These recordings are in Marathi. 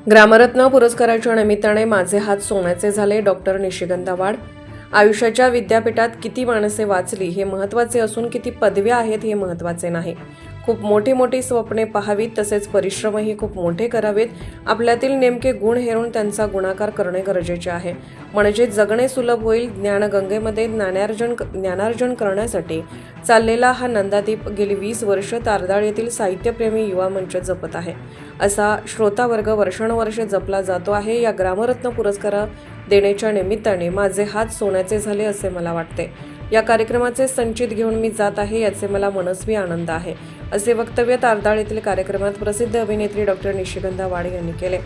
ग्रामरत्न पुरस्काराच्या निमित्ताने माझे हात सोन्याचे झाले. डॉक्टर निशिगंधा वाड. आयुष्याच्या विद्यापीठात किती माणसे वाचली हे महत्त्वाचे असून किती पदव्या आहेत हे महत्त्वाचे नाही. खूप मोठी मोठी स्वप्ने पाहावीत, तसेच परिश्रमही खूप मोठे करावेत. आपल्यातील नेमके गुण हेरून त्यांचा गुणाकार करणे गरजेचे आहे, म्हणजे जगणे सुलभ होईल. ज्ञानगंगेमध्ये ज्ञानार्जन करण्यासाठी चाललेला हा नंदादीप गेली 20 वर्ष तारदाळ येथील साहित्यप्रेमी युवा मंच जपत आहे. असा श्रोतावर्ग वर्षानुवर्षे जपला जातो आहे. या ग्रामरत्न पुरस्कार देण्याच्या निमित्ताने माझे हात सोन्याचे झाले असे मला वाटते. या कार्यक्रमाचे संचित घेऊन मी जात आहे, याचे मला मनस्वी आनंद आहे, असे वक्तव्य तारदाळ येथील कार्यक्रमात प्रसिद्ध अभिनेत्री डॉक्टर निशिगंधा वाड यांनी केले.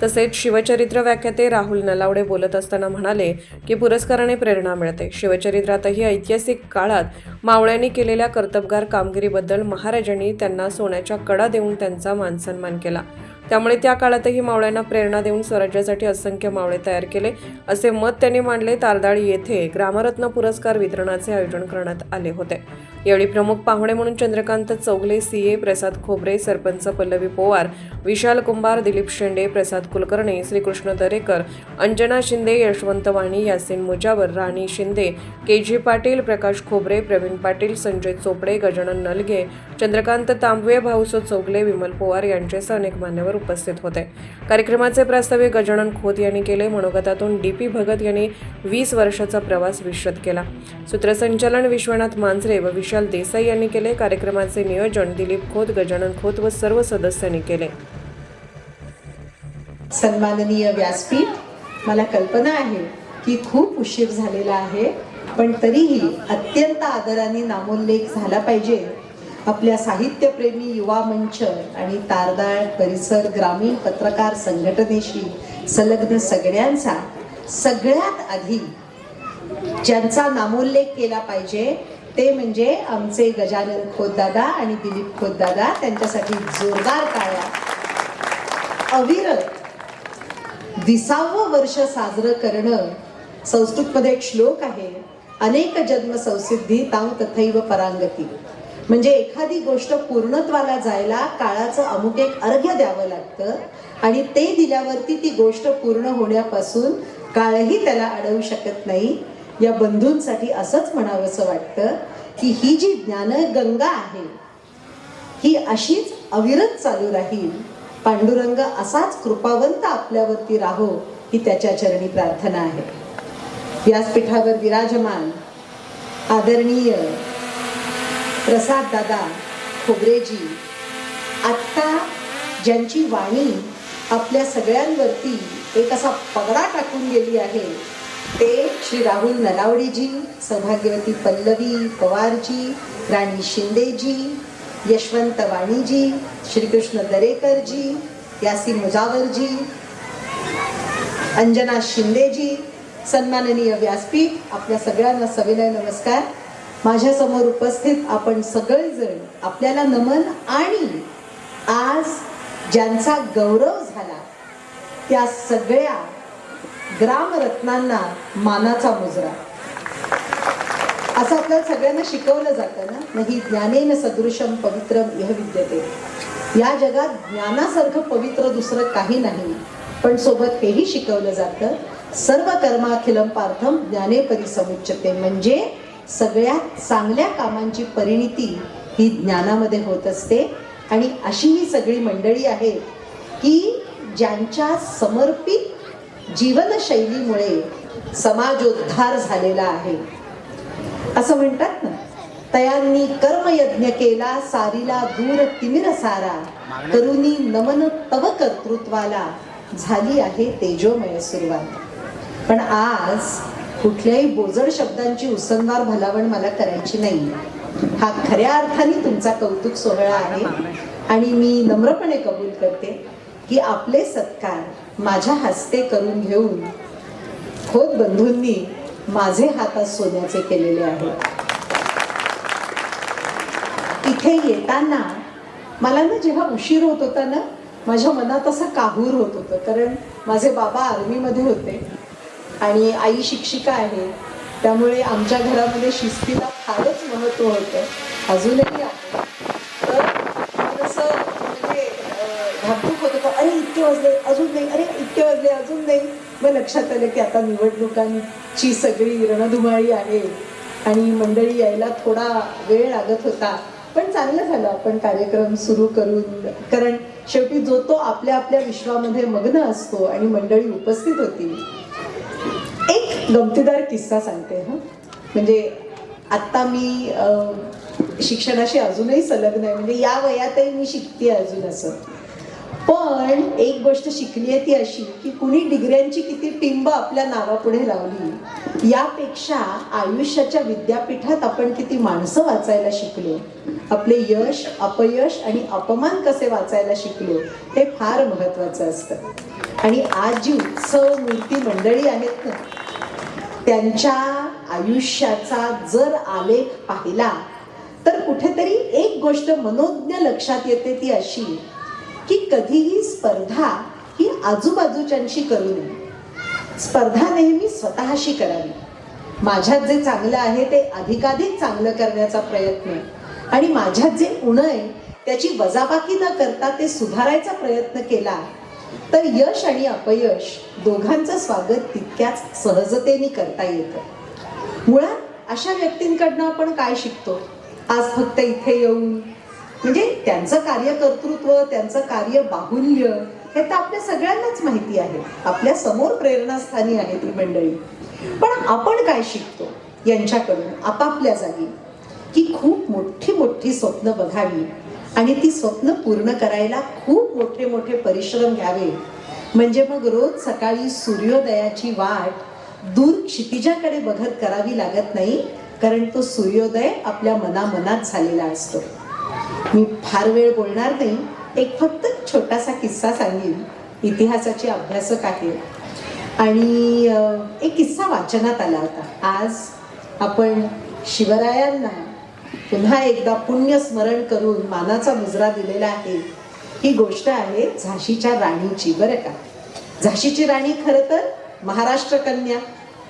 तसेच शिवचरित्र व्याख्याते राहुल नलावडे बोलत असताना म्हणाले की पुरस्काराने प्रेरणा मिळते. शिवचरित्रातही ऐतिहासिक काळात मावळ्यांनी केलेल्या कर्तबगार कामगिरीबद्दल महाराजांनी त्यांना सोन्याच्या कडा देऊन त्यांचा मानसन्मान केला. त्यामुळे त्या काळातही मावळ्यांना प्रेरणा देऊन स्वराज्यासाठी असंख्य मावळे तयार केले, असे मत त्यांनी मांडले. तारदाळ येथे ग्रामरत्न पुरस्कार वितरणाचे आयोजन करण्यात आले होते. यावेळी प्रमुख पाहुणे म्हणून चंद्रकांत चौगले, सीए प्रसाद खोबरे, सरपंच पल्लवी पोवार, विशाल कुंभार, दिलीप शेंडे, प्रसाद कुलकर्णी, श्रीकृष्ण दरेकर, अंजना शिंदे, यशवंत वाणी, यासिन मुजावर, राणी शिंदे, के.जी. पाटील, प्रकाश खोबरे, प्रवीण पाटील, संजय चोपडे, गजानन नलगे, चंद्रकांत तांबवे, भाऊसो चौगले, विमल पोवार यांच्यासह अनेक मान्यवर उपस्थित होते. कार्यक्रमाचे प्रास्ताविक गजानन खोत यांनी केले. मनोगतातून डी.पी. भगत यांनी 20 वर्षाचा प्रवास विशद केला. सूत्रसंचालन विश्वनाथ मांजरे व विशाल देसाई यांनी केले. कार्यक्रमाचे नियोजन दिलीप खोत, गजानन खोत व सर्व सदस्यांनी केले. सन्माननीय व्यासपीठ, मला कल्पना आहे की खूप उशीर झालेला आहे, पण तरीही अत्यंत आदराने नामोल्लेख झाला पाहिजे. आपल्या साहित्यप्रेमी युवा मंच आणि तारदाळ परिसर ग्रामीण पत्रकार संघटनेशी संलग्न सगळ्यांचा सगळ्यात आधी ज्यांचा नामोल्लेख केला पाहिजे ते म्हणजे आमचे गजानन खोतदादा आणि दिलीप खोतदादा. त्यांच्यासाठी जोरदार टाळ्या. अविरत 20वं वर्ष साजरं करणं. संस्कृतमध्ये एक श्लोक आहे, अनेक जन्म संसिद्धी ताव तथैव परांगती. म्हणजे एखादी गोष्ट पूर्णत्वाला जायला काळाचं अमुक एक अर्घ्य द्यावं लागतं आणि ते दिल्यावरती ती गोष्ट पूर्ण होण्यापासून काळही त्याला अडवू शकत नाही. या बंधूंसाठी असंच म्हणावंसं वाटतं की ही जी ज्ञानगंगा आहे ही अशीच अविरत चालू राहील. पांडुरंग असाच कृपावंत आपल्यावरती राहो ही त्याच्या चरणी प्रार्थना आहे. व्यासपीठावर विराजमान आदरणीय प्रसाद दादा खोबरेजी, आत्ता ज्यांची वाणी आपल्या सगळ्यांवरती एक असा पगडा टाकून गेली आहे ते श्री राहुल नलावडेजी, सौभाग्यवती पल्लवी पवारजी, राणी शिंदेजी, यशवंत वाणीजी, श्रीकृष्ण दरेकरजी, यासिन मुजावरजी, अंजना शिंदेजी. सन्माननीय व्यासपीठ, आपल्या सगळ्यांना सविनय नमस्कार. माझ्या समोर उपस्थित आपण सगळेजण आपल्याला नमन आणि आज ज्यांचा गौरव झाला त्या सगळ्या ग्रामरत्नांना मानाचा मुजरा. असं आपल्याला सगळ्यांना शिकवलं जातं ना, नाही ज्ञानेन सदृशम पवित्रम इह विद्यते. या जगात ज्ञानासारखं पवित्र दुसरं काही नाही, पण सोबत हेही शिकवलं जातं, सर्व कर्माखिलम पार्थम ज्ञाने परिसमुच्यते. म्हणजे सगळ्यात चांगल्या कामांची परिणिती ही ज्ञानामध्ये होत असते. आणि अशी ही सगळी मंडळी आहेत की ज्यांच्या समर्पित जीवनशैलीमुळे समाजोद्धार झालेला आहे. असं म्हणतात ना, तयांनी कर्मयज्ञ केला सारीला दूर तिमिर सारा, करुनी नमन तव कर्तृत्वाला झाली आहे तेजोमय सुरुवात. पण आज कुठल्याही बोजड शब्दांची उसंवार भलावण मला करायची नाही. हा खऱ्या अर्थाने तुमचा कौतुक सोहळा आहे आणि मी नम्रपणे कबूल करते की आपले सत्कार माझ्या हस्ते करून घेऊन खोत बंधूंनी माझे हातात सोन्याचे केलेले आहेत. इथे येताना मला ना जेव्हा उशीर होत होता ना, माझ्या मनात असं काहूर होत होतं, कारण माझे बाबा आर्मीमध्ये होते आणि आई शिक्षिका आहे. त्यामुळे आमच्या घरामध्ये शिस्तीला फारच महत्त्व होतं, अजूनही आहे. तर असं म्हणजे धाकधूक होत होतं, अरे इतके वाजले, अजून मग लक्षात आलं की आता निवडणुकांची सगळी रणधुमाळी आहे आणि मंडळी यायला थोडा वेळ लागत होता. पण चांगलं झालं आपण कार्यक्रम सुरू करून, कारण शेवटी जो तो आपल्या आपल्या विश्वामध्ये मग्न असतो आणि मंडळी उपस्थित होती. एक गमतीदार किस्सा सांगते. म्हणजे आत्ता मी शिक्षणाशी अजूनही संलग्न आहे, म्हणजे या वयातही मी शिकते अजून असं. पण एक गोष्ट शिकली आहे ती अशी की कुणी डिग्र्यांची किती टिंब आपल्या नावापुढे लावली यापेक्षा आयुष्याच्या विद्यापीठात आपण किती माणसं वाचायला शिकलो, आपले यश अपयश आणि अपमान कसे वाचायला शिकलो हे फार महत्त्वाचं असतं. आणि आज जी उत्सव मूर्ती मंडळी आहेत ना, त्यांच्या आयुष्याचा जर आलेख पाहिला तर कुठेतरी एक गोष्ट मनोज्ञ लक्षात येते, ती अशी की कधीही स्पर्धा ही आजूबाजूच्यांशी करू नये. स्पर्धा नेहमी स्वतःशी करावी. माझ्यात जे चांगलं आहे ते अधिकाधिक चांगलं करण्याचा प्रयत्न आणि माझ्यात जे उणं आहे त्याची वजाबाकी न करता ते सुधारायचा प्रयत्न केला तर यश आणि अपयश दोघांचं स्वागत तितक्याच सहजतेने करता येतं. मुळात अशा व्यक्तींकडनं आपण काय शिकतो? आज फक्त इथे येऊन म्हणजे त्यांचं कार्यकर्तृत्व, त्यांचं कार्य बाहुल्य हे तर आपल्या सगळ्यांनाच माहिती आहे. आपल्या समोर प्रेरणास्थानी आहे ती मंडळी. पण आपण काय शिकतो यांच्याकडून आपापल्या जागी? की खूप मोठी मोठी स्वप्न बघावी आणि ती स्वप्न पूर्ण करायला खूप मोठे मोठे परिश्रम घ्यावे. म्हणजे मग रोज सकाळी सूर्योदयाची वाट दूर क्षितिजाकडे बघत करावी लागत नाही, कारण तो सूर्योदय आपल्या मनामनात झालेला असतो. मी फार वेळ बोलणार नाही, एक फक्त छोटासा किस्सा सांगेन. इतिहासाचे अभ्यासक आहे आणि एक किस्सा वाचनात आला होता. आज आपण शिवरायांना पुन्हा एकदा पुण्य स्मरण करून मानाचा मुजरा दिलेला आहे. ही गोष्ट आहे झाशीच्या राणीची. बरं का, झाशीची राणी खरं तर महाराष्ट्र कन्या,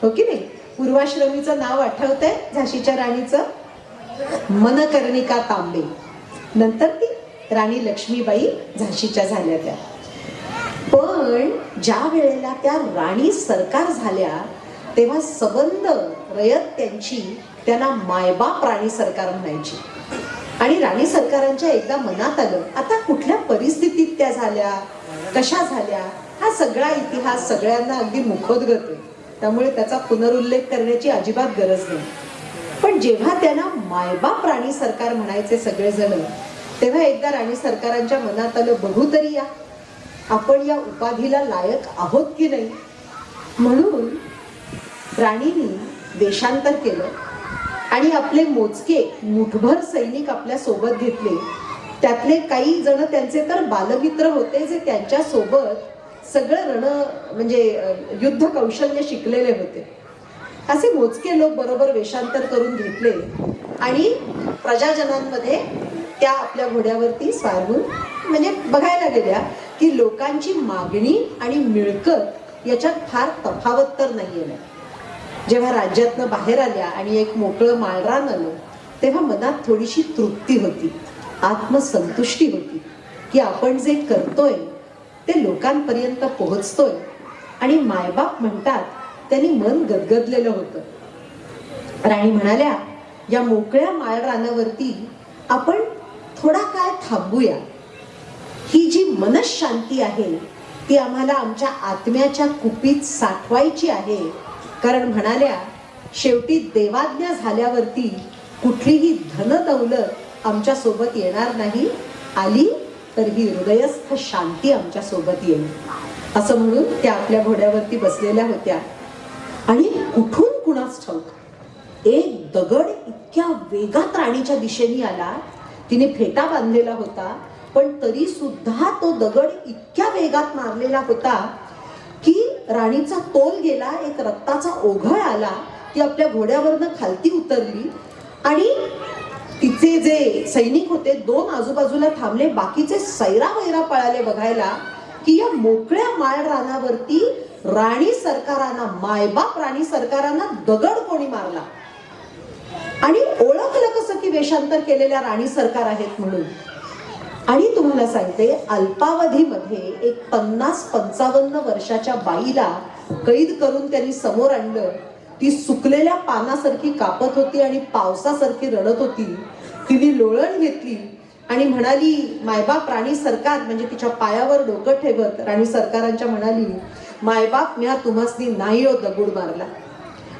हो की नाही? पूर्वाश्रमीचं नाव आठवतंय झाशीच्या राणीचं? मनकर्णिका तांबे. नंतर ती राणी लक्ष्मीबाई झाशीच्या झाल्या त्या. पण ज्या वेळेला त्या राणी सरकार झाल्या तेव्हा सबंध रयत त्यांना मायबाप राणी सरकार म्हणायची. आणि राणी सरकारांच्या एकदा मनात आलं, आता कुठल्या परिस्थितीत त्या झाल्या, कशा झाल्या, हा सगळा इतिहास सगळ्यांना अगदी मुखोद्गत आहे, त्यामुळे त्याचा पुनरुल्लेख करण्याची अजिबात गरज नाही. पण जेव्हा त्यांना मायबाप राणी सरकार म्हणायचे सगळेजण, तेव्हा एकदा राणी सरकारांच्या मनात आलं, बघू तरी या आपण या उपाधीला लायक आहोत की नाही. म्हणून राणीने देशांतर केलं आणि आपले मोजके मुठभर सैनिक आपल्या सोबत घेतले. त्यातले काही जण त्यांचे तर बालमित्र होते जे त्यांच्या सोबत सगळं म्हणजे युद्ध कौशल्य शिकलेले होते. असे मोजके लोक बरोबर वेषांतर करून घेतले आणि प्रजाजनांमध्ये त्या आपल्या घोड्यावरती स्वारून म्हणजे बघायला गेल्या की लोकांची मागणी आणि मिळकत याच्यात फार तफावत तर नाहीये ना. जेव्हा राज्यातनं बाहेर आल्या आणि एक मोकळं माळरान आलं तेव्हा मनात थोडीशी तृप्ती होती, आत्मसंतुष्टी होती की आपण जे करतोय ते लोकांपर्यंत पोहोचतोय. आणि मायबाप म्हणतात त्यांनी मन गदगदलेलं होतं. राणी म्हणाल्या, या मोकळ्या माळरानावरती आपण थोडा काळ थांबूया. ही जी मनशांती आहे ती आम्हाला आमच्या आत्म्याच्या कुपीत साठवायची आहे. कारण म्हणाल्या, शेवटी देवाज्ञा झाल्यावरती कुठलीही धन दौलत आमच्या सोबत येणार नाही, आली तर ही हृदयस्थ शांती आमच्या सोबत येईल. असं म्हणून त्या आपल्या घोड्यावरती बसलेल्या होत्या. आणि कुठून कुणास ठाऊक एक दगड इतक्या वेगात राणीच्या दिशेने आला. तिने फेटा बांधलेला होता, पण तरी सुद्धा तो दगड इतक्या वेगात मारलेला होता की राणीचा तोल गेला, एक रक्ताचा ओघळ आला. ती आपल्या घोड्यावरनं खालती उतरली आणि तिचे जे सैनिक होते दोन आजूबाजूला थांबले. बाकीचे सैरा वैरा पळाले बघायला की या मोकळ्या माळ रानावरती राणी सरकारांना, मायबाप राणी सरकारांना दगड कोणी मारला. आणि ओळखलं कसं की वेषांतर केलेल्या राणी सरकार आहेत म्हणून. आणि तुम्हाला सांगते, अल्पावधीमध्ये एक 50-55 वर्षाच्या बाईला कैद करून त्यांनी समोर आणलं, ती सुकलेल्या पानासारखी कापत होती आणि पावसासारखी रडत होती. तिने लोळण घेतली आणि म्हणाली, मायबाप राणी सरकार, म्हणजे तिच्या पायावर डोकं ठेवत राणी सरकारांच्या म्हणाली, मायबाप म्या तुम्हासनी नाही हो दगड मारला.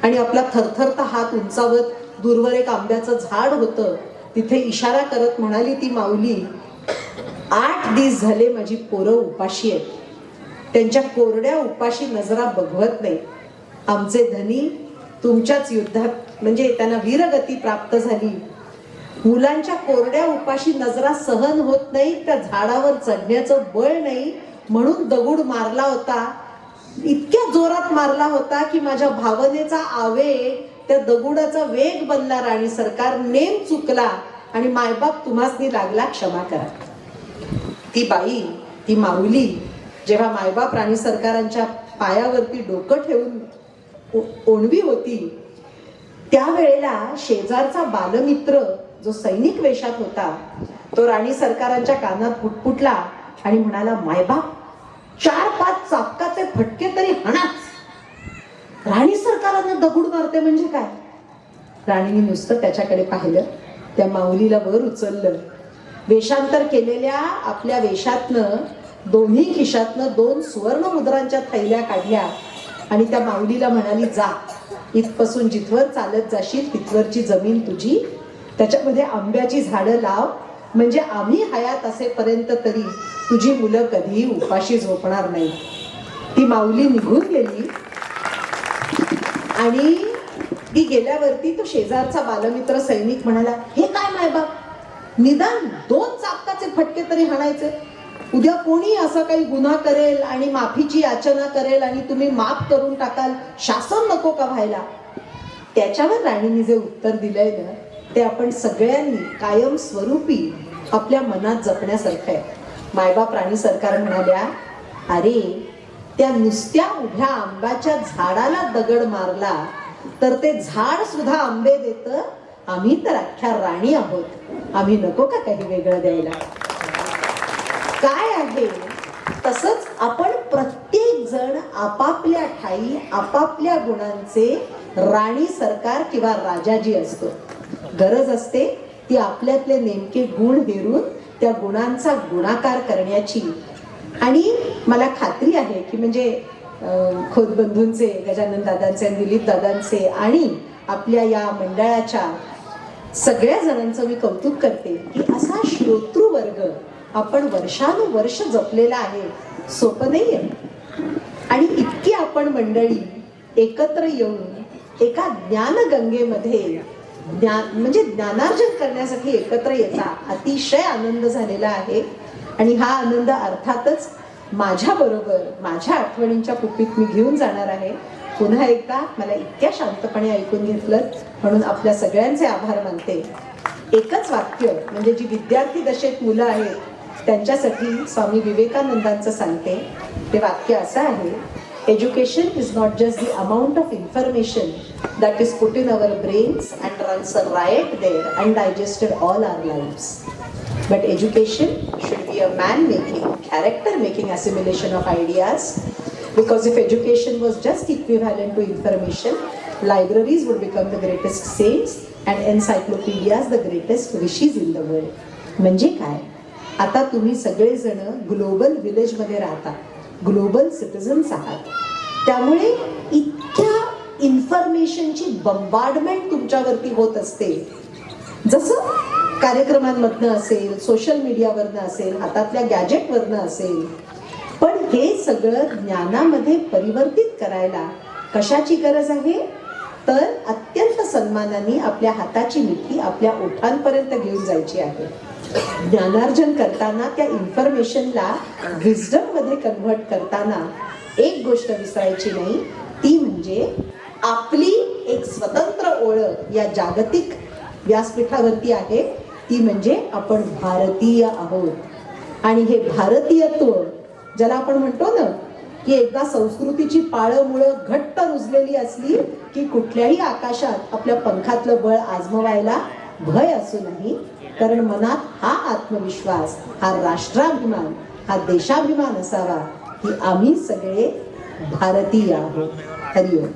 आणि आपला थरथरता हात उंचावत दूरवर एक आंब्याचं झाड होतं, तिथे इशारा करत म्हणाली ती माऊली, 8 दिवस झाले माझी पोरं उपाशी आहेत, त्यांच्या कोरड्या उपाशी नजरा बघवत नाही. आमचे धनी तुमच्याच युद्धात म्हणजे त्यांना वीरगती प्राप्त झाली. मुलांच्या कोरड्या उपाशी नजरा सहन होत नाही, त्या झाडावर चढण्याचं बळ नाही, म्हणून दगड मारला होता. इतक्या जोरात मारला होता की माझ्या भावनेचा आवेग त्या दगडाचा वेग बनला. राणी सरकार, नेम चुकला आणि मायबाप तुम्हासनी लागला, क्षमा करा. ती बाई, ती माऊली जेव्हा मायबाप राणी सरकारांच्या पायावरती डोकं ठेवून ओणवी होती, त्यावेळेला शेजारचा बालमित्र जो सैनिक वेशात होता, तो राणी सरकारांच्या कानात पुटपुटला आणि म्हणाला, मायबाप 4-5 चापकाचे फटके तरी हाणाच, राणी सरकारांना दगड मारते म्हणजे काय. राणीने नुसतं त्याच्याकडे पाहिलं, त्या माऊलीला वर उचललं, वेषांतर केलेल्या आपल्या वेशातनं दोन्ही खिशातनं 2 सुवर्ण मुद्रांच्या थैल्या काढल्या आणि त्या माऊलीला म्हणाली, जा इथपासून जिथवर चालत जाशील तिथवरची जमीन तुझी, त्याच्यामध्ये आंब्याची झाडं लाव, म्हणजे आम्ही हयात असेपर्यंत तरी तुझी मुलं कधीही उपाशी झोपणार नाही. ती माऊली निघून गेली आणि ती गेल्यावरती तो शेजारचा बालमित्र सैनिक म्हणाला, हे काय मायबाप, निदान 2 चापकाचे फटके तरी हाणायचे, उद्या कोणी असा काही गुन्हा करेल आणि माफीची याचना करेल आणि तुम्ही माफ करून टाकाल, शासन नको का व्हायला. त्याच्यावर राणीने जे उत्तर दिलंय ना, ते आपण सगळ्यांनी कायम स्वरूपी आपल्या मनात जपण्यासारखं आहे. मायबाप राणी सरकार म्हणाल्या, अरे त्या नुसत्या उभ्या आंब्याच्या झाडाला दगड मारला तर ते झाड सुद्धा आंबे देतं, आम्ही तर अख्ख्या राणी आहोत, आम्ही नको का काही वेगळं द्यायला. काय आहे तसंच आपण प्रत्येक जण आपापल्या ठाई आपापल्या गुणांचे राणी सरकार किंवा राजाजी असतो. गरज असते ती आपल्यातले नेमके गुण हेरून त्या गुणांचा गुणाकार करण्याची. आणि मला खात्री आहे की म्हणजे खोतबंधूंचे, गजानन दादांचे, दिलीप दादांचे आणि आपल्या या मंडळाच्या सगळ्या जणांचं मी कौतुक करते की असा श्रोतृवर्ग आपण वर्षानुवर्ष जपलेला आहे, सोपं नाही आहे. आणि इतकी आपण मंडळी एकत्र येऊन एका ज्ञानगंगेमध्ये म्हणजे ज्ञानार्जन करण्यासाठी एकत्र येता अतिशय आनंद झालेला आहे. आणि हा आनंद अर्थातच माझ्या बरोबर माझ्या आठवणींच्या कुपीत मी घेऊन जाणार आहे. पुन्हा एकदा मला इतक्या शांतपणे ऐकून घेतलं म्हणून आपल्या सगळ्यांचे आभार मानते. एकच वाक्य म्हणजे जी विद्यार्थी दशेत मुलं आहेत त्यांच्यासाठी स्वामी विवेकानंदांचं सांगते. ते वाक्य असं आहे, education is not just the amount of information that is put in our brains and runs a riot there and digested all our lives. But education should be a man-making, character-making assimilation of ideas. Because if education was just equivalent to information, libraries would become the greatest saints and encyclopedias the greatest rishis in the world. म्हणजे काय? आता तुम्ही सगळेजण ग्लोबल विलेजमध्ये राहता, ग्लोबल सिटिझन्स आहात. त्यामुळे इतक्या इन्फॉर्मेशनची बंबार्डमेंट तुमच्यावरती होत असते. जसं कार्यक्रमांमधनं असेल, सोशल मीडियावरनं असेल, हातातल्या गॅजेटवरनं असेल. पण हे सगळं ज्ञानामध्ये परिवर्तित करायला कशाची गरज आहे? तर अत्यंत सन्मानाने आपल्या हाताची मिठी आपल्या ओठांपर्यंत घेऊन जायची आहे. ज्ञानार्जन करताना त्या इन्फॉर्मेशनला विजडम मध्ये कन्व्हर्ट करताना एक गोष्ट विसरायची नाही, ती म्हणजे आपली एक स्वतंत्र ओळख या जागतिक व्यासपीठावरती आहे. ती म्हणजे आपण भारतीय आहोत. आणि हे भारतीयत्व ज्याला आपण म्हणतो ना की एकदा संस्कृतीची पाळंमुळं घट्ट रुजलेली असली की कुठल्याही आकाशात आपल्या पंखातलं बळ आजमवायला भय असू नाही. कारण मनात हा आत्मविश्वास, हा राष्ट्राभिमान, हा देशाभिमान असावा की आम्ही सगळे भारतीय आहोत. हरिओम.